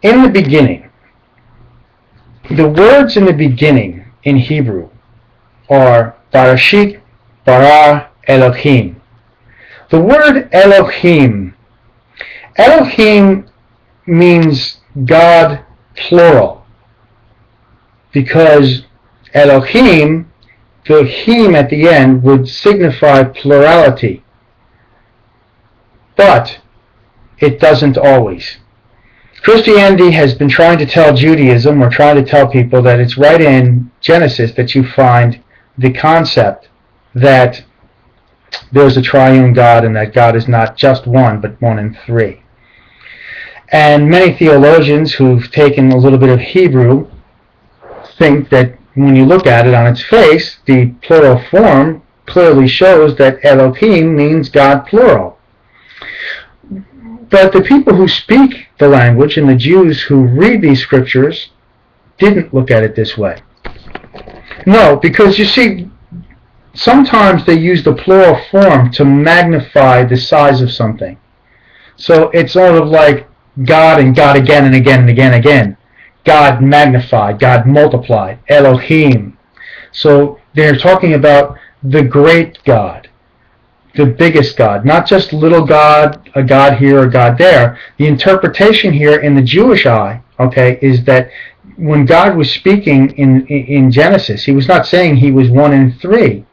In the beginning. The words in the beginning in Hebrew are Barashit, Bara, Elohim. The word Elohim means God plural, because Elohim, the him at the end, would signify plurality, but it doesn't always. Christianity has been trying to tell Judaism, or trying to tell people, that it's right in Genesis that you find the concept that there's a triune God and that God is not just one, but one in three. And many theologians who've taken a little bit of Hebrew think that when you look at it on its face, the plural form clearly shows that Elohim means God plural. But the people who speak the language and the Jews who read these scriptures didn't look at it this way. No, because you see, sometimes they use the plural form to magnify the size of something. So it's sort of like God and God again and again and again and again. God magnified, God multiplied, Elohim. So they're talking about the great God, the biggest God, not just little God, a God here, a God there. The interpretation here in the Jewish eye, okay, is that when God was speaking in Genesis, he was not saying he was one in three.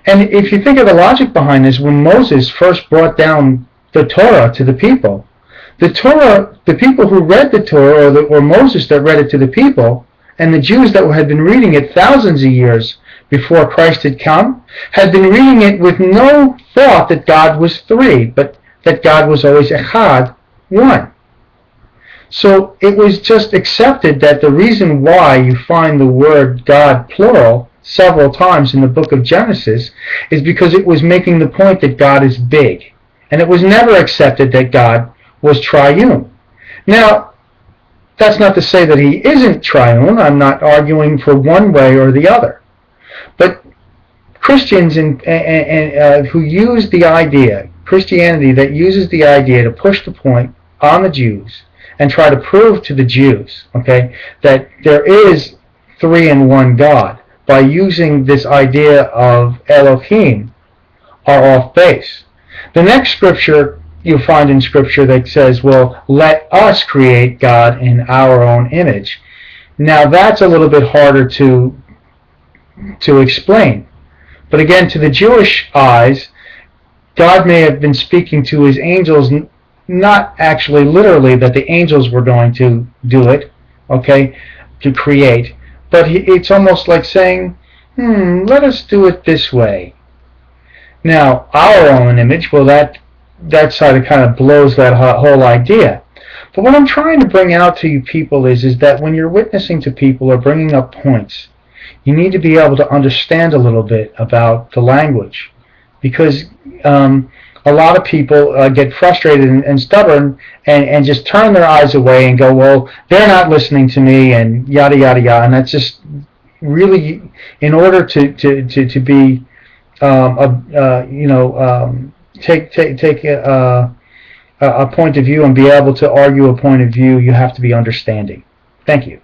And if you think of the logic behind this, when Moses first brought down the Torah to the people, the people who read the Torah, or Moses that read it to the people, and the Jews that had been reading it thousands of years before Christ had come, had been reading it with no thought that God was three, but that God was always echad, one. So it was just accepted that the reason why you find the word God plural several times in the book of Genesis is because it was making the point that God is big. And it was never accepted that God was triune. Now, that's not to say that he isn't triune. I'm not arguing for one way or the other. But Christians who use the idea, Christianity that uses the idea to push the point on the Jews and try to prove to the Jews, okay, that there is three in one God by using this idea of Elohim, are off base. The next scripture you'll find in Scripture that says, well, let us create God in our own image. Now that's a little bit harder to explain. But again, to the Jewish eyes, God may have been speaking to his angels, not actually literally that the angels were going to do it, okay, to create, but it's almost like saying, let us do it this way. Now, our own image, well, that side of kind of blows that whole idea. But what I'm trying to bring out to you people is that when you're witnessing to people or bringing up points, you need to be able to understand a little bit about the language, because a lot of people get frustrated and stubborn and just turn their eyes away and go, well, they're not listening to me, and yada yada yada. And that's just really, in order to be take a point of view and be able to argue a point of view, you have to be understanding. Thank you.